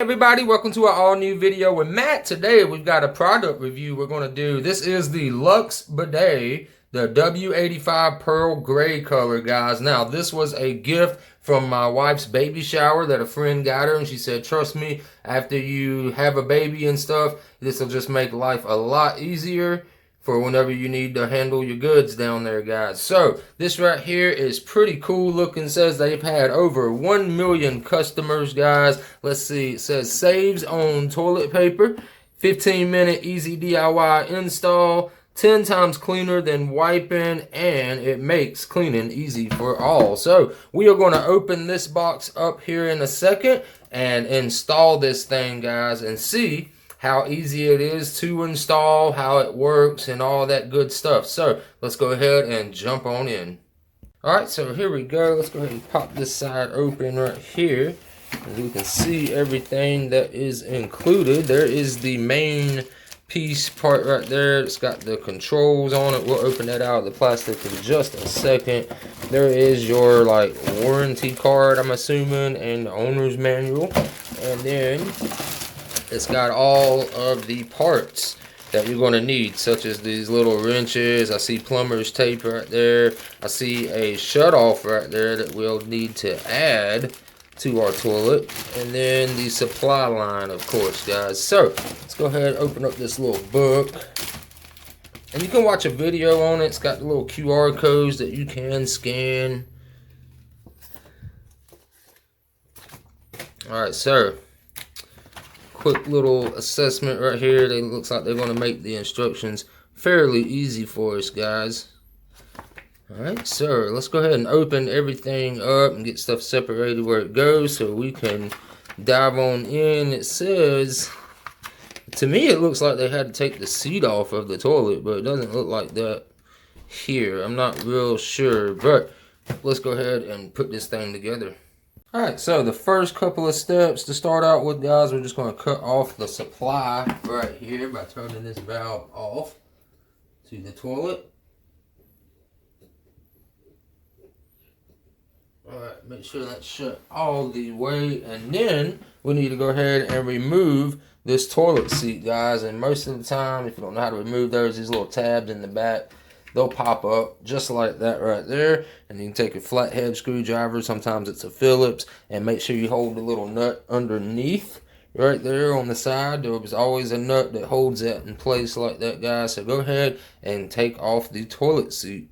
Everybody, welcome to our all new video with Matt. Today we've got a product review we're going to do. This is the Luxe Bidet, the W85 Pearl Gray color, guys. Now, this was a gift from my wife's baby shower that a friend got her, and she said, trust me, after you have a baby and stuff, this will just make life a lot easier for whenever you need to handle your goods down there, guys. So this right here is pretty cool looking. Says they've had over 1 million customers, guys. Let's see, it says saves on toilet paper, 15-minute easy DIY install, 10 times cleaner than wiping, and it makes cleaning easy for all. So we are going to open this box up here in a second and install this thing, guys, and see how easy it is to install, how it works, and all that good stuff. So let's go ahead and jump on in. Alright, so here we go. Let's go ahead and pop this side open right here. As you can see everything that is included. There is the main piece part right there. It's got the controls on it. We'll open that out of the plastic in just a second. There is your warranty card, I'm assuming, and the owner's manual. And then it's got all of the parts that you're going to need, such as these little wrenches. I see plumber's tape right there. I see a shut-off right there that we'll need to add to our toilet. And then the supply line, of course, guys. So let's go ahead and open up this little book. And you can watch a video on it. It's got the little QR codes that you can scan. Alright, so quick little assessment right here. It looks like they're going to make the instructions fairly easy for us, guys. Alright, so let's go ahead and open everything up and get stuff separated where it goes so we can dive on in. It says, to me it looks like they had to take the seat off of the toilet, but it doesn't look like that here. I'm not real sure, but let's go ahead and put this thing together. Alright, so the first couple of steps to start out with, guys, we're just going to cut off the supply right here by turning this valve off to the toilet. Alright, make sure that's shut all the way, and then we need to go ahead and remove this toilet seat, guys. And most of the time, if you don't know how to remove those, these little tabs in the back, they'll pop up just like that right there, and you can take a flathead screwdriver, sometimes it's a Phillips, and make sure you hold the little nut underneath right there on the side. There was always a nut that holds that in place like that, guys. So go ahead and take off the toilet seat.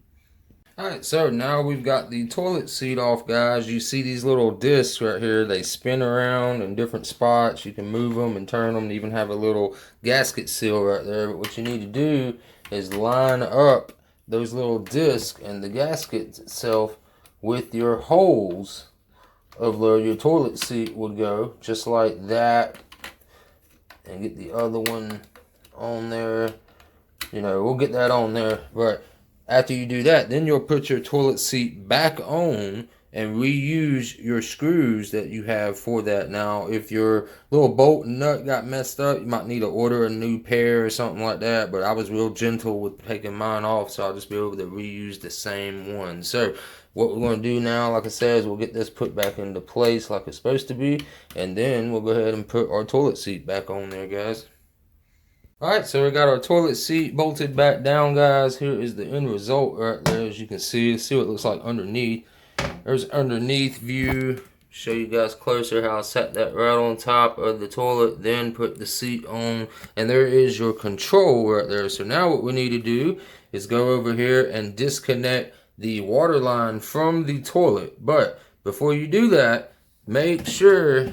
Alright, so now we've got the toilet seat off, guys. You see these little discs right here. They spin around in different spots. You can move them and turn them, and even have a little gasket seal right there. But what you need to do is line up those little discs and the gasket itself with your holes of where your toilet seat would go, just like that, and get the other one on there. You know, we'll get that on there, but after you do that, then you'll put your toilet seat back on and reuse your screws that you have for that. Now, if your little bolt and nut got messed up, you might need to order a new pair or something like that. But I was real gentle with taking mine off, so I'll just be able to reuse the same one. So what we're going to do now, like I said, is we'll get this put back into place like it's supposed to be. And then we'll go ahead and put our toilet seat back on there, guys. Alright, so we got our toilet seat bolted back down, guys. Here is the end result right there. As you can see what it looks like underneath. There's underneath view. Show you guys closer how I set that right on top of the toilet, then put the seat on, and there is your control right there. So now what we need to do is go over here and disconnect the water line from the toilet. But before you do that, make sure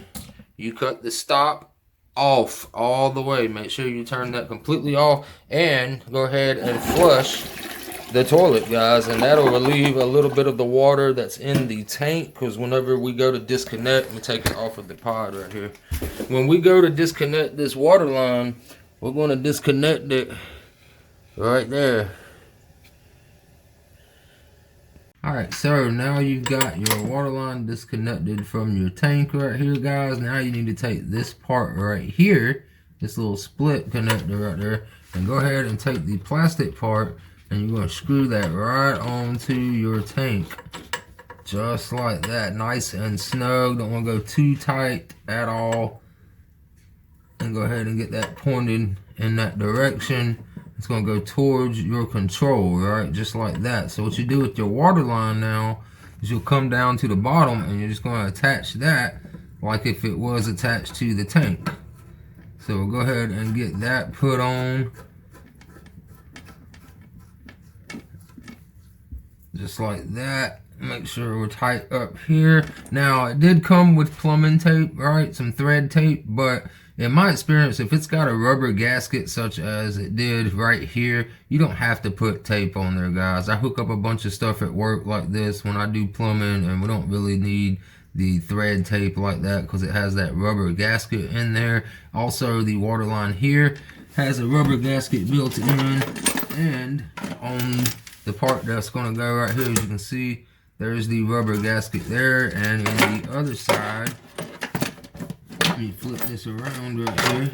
you cut the stop off all the way. Make sure you turn that completely off, and go ahead and flush the toilet, guys, and that'll relieve a little bit of the water that's in the tank, because whenever we go to disconnect, let me take it off of the pod right here. When we go to disconnect this water line, we're going to disconnect it right there. Alright, so now you've got your water line disconnected from your tank right here, guys. Now you need to take this part right here, this little split connector right there, and go ahead and take the plastic part, and you're going to screw that right onto your tank. Just like that, nice and snug. Don't want to go too tight at all. and go ahead and get that pointed in that direction. It's going to go towards your control, right? Just like that. So what you do with your water line now is you'll come down to the bottom and you're just going to attach that like if it was attached to the tank. So we'll go ahead and get that put on. Just like that. Make sure we're tight up here. Now, it did come with plumbing tape, right? Some thread tape, but in my experience, if it's got a rubber gasket such as it did right here, you don't have to put tape on there, guys. I hook up a bunch of stuff at work like this when I do plumbing, and we don't really need the thread tape like that because it has that rubber gasket in there. Also, the water line here has a rubber gasket built in, and on the part that's going to go right here, as you can see, there's the rubber gasket there, and in the other side, let me flip this around right here,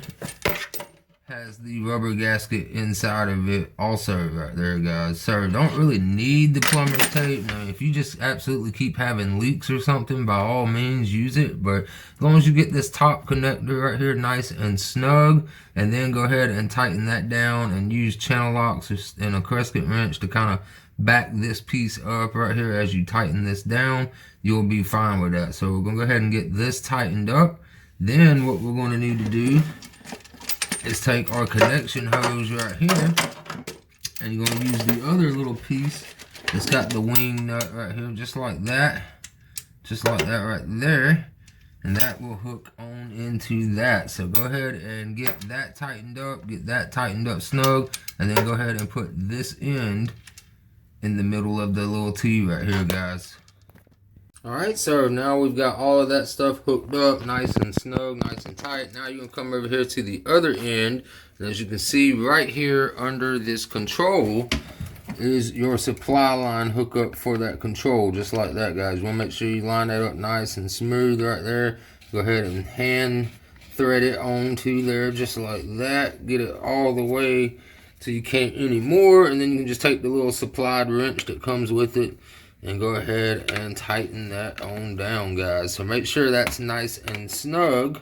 has the rubber gasket inside of it also right there, guys. So don't really need the plumber's tape. Now, if you just absolutely keep having leaks or something, by all means use it, but as long as you get this top connector right here nice and snug, and then go ahead and tighten that down and use channel locks and a crescent wrench to kind of back this piece up right here. As you tighten this down, you'll be fine with that. So we're gonna go ahead and get this tightened up. Then what we're going to need to do is take our connection hose right here, and you're going to use the other little piece that's got the wing nut right here, just like that right there, and that will hook on into that. So go ahead and get that tightened up, snug, and then go ahead and put this end in the middle of the little T right here, guys. Alright, so now we've got all of that stuff hooked up nice and snug, nice and tight. Now you're going to come over here to the other end, and as you can see right here under this control is your supply line hookup for that control, just like that, guys. You want to make sure you line that up nice and smooth right there. Go ahead and hand thread it onto there just like that. Get it all the way till you can't anymore, and then you can just take the little supplied wrench that comes with it and go ahead and tighten that on down, guys. So make sure that's nice and snug.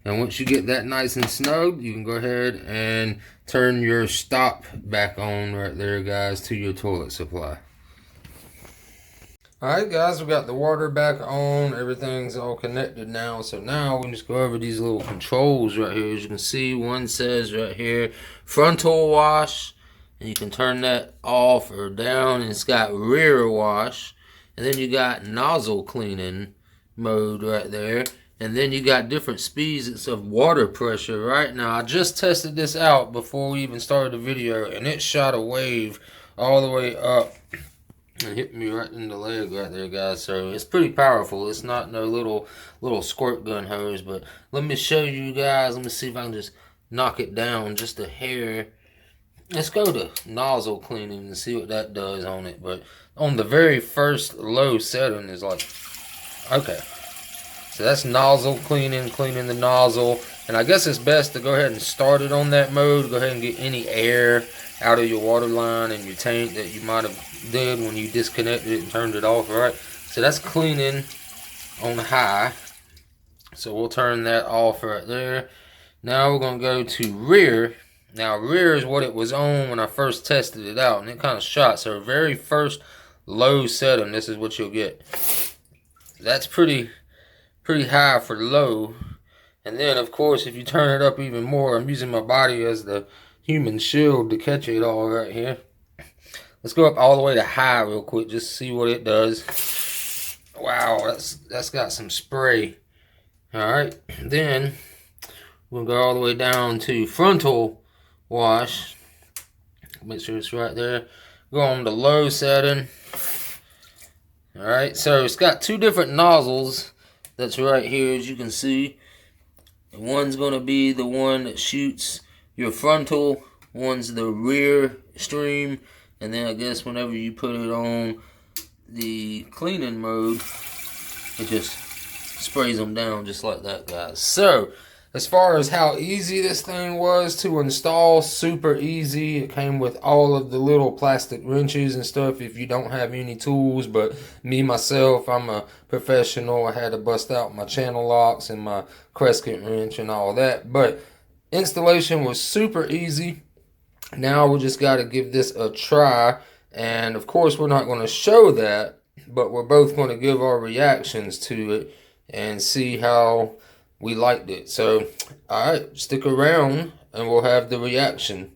And once you get that nice and snug, you can go ahead and turn your stop back on right there, guys, to your toilet supply. Alright, guys, we got the water back on. Everything's all connected now. So now we can just go over these little controls right here. As you can see, one says right here, frontal wash. And you can turn that off or down, and it's got rear wash. And then you got nozzle cleaning mode right there. And then you got different speeds of water pressure. Right now, I just tested this out before we even started the video, and it shot a wave all the way up and hit me right in the leg right there, guys. So it's pretty powerful. It's not no little squirt gun hose, but let me show you guys. Let me see if I can just knock it down just a hair. Let's go to nozzle cleaning and see what that does on it. But on the very first low setting is like, okay. So that's nozzle cleaning the nozzle. And I guess it's best to go ahead and start it on that mode. Go ahead and get any air out of your water line and your tank that you might have did when you disconnected it and turned it off, right? So that's cleaning on high. So we'll turn that off right there. Now we're going to go to rear. Now, rear is what it was on when I first tested it out, and it kind of shot. So, very first low setting, this is what you'll get. That's pretty high for low. And then, of course, if you turn it up even more, I'm using my body as the human shield to catch it all right here. Let's go up all the way to high real quick, just to see what it does. Wow, that's got some spray. All right, then we'll go all the way down to frontal wash. Make sure it's right there. Go on to low setting. Alright, so it's got two different nozzles that's right here, as you can see. One's going to be the one that shoots your frontal, one's the rear stream, and then I guess whenever you put it on the cleaning mode, it just sprays them down just like that, guys. So As far as how easy this thing was to install, super easy. It came with all of the little plastic wrenches and stuff if you don't have any tools. But me, myself, I'm a professional. I had to bust out my channel locks and my Crescent wrench and all that. But installation was super easy. Now we just got to give this a try. And of course, we're not going to show that, but we're both going to give our reactions to it and see how we liked it. So, alright, stick around and we'll have the reaction.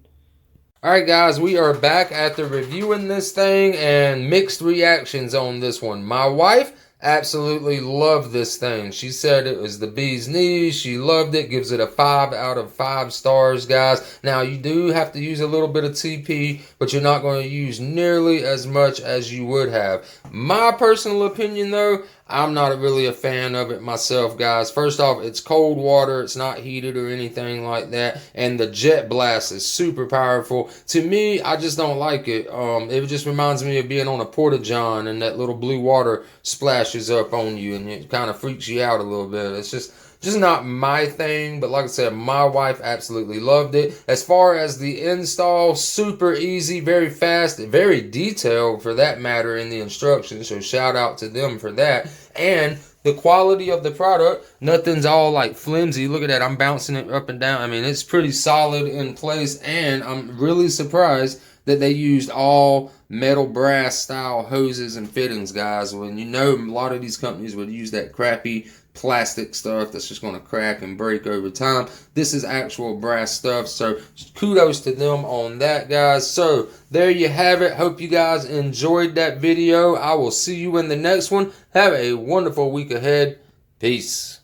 Alright guys, we are back after reviewing this thing and mixed reactions on this one. My wife absolutely loved this thing. She said it was the bee's knees. She loved it. Gives it a 5 out of 5 stars, guys. Now, you do have to use a little bit of TP, but you're not going to use nearly as much as you would have. My personal opinion, though, I'm not really a fan of it myself, guys. First off, it's cold water. It's not heated or anything like that. And the jet blast is super powerful. To me, I just don't like it. It just reminds me of being on a porta-john and that little blue water splashes up on you and it kind of freaks you out a little bit. It's just not my thing, but like I said, my wife absolutely loved it. As far as the install, super easy, very fast, very detailed for that matter in the instructions, so shout out to them for that. And the quality of the product, nothing's all like flimsy. Look at that, I'm bouncing it up and down. I mean, it's pretty solid in place, and I'm really surprised that they used all metal brass style hoses and fittings, guys. When you know a lot of these companies would use that crappy plastic stuff that's just going to crack and break over time. This is actual brass stuff, so kudos to them on that, guys. So there you have it. Hope you guys enjoyed that video. I will see you in the next one. Have a wonderful week ahead. Peace.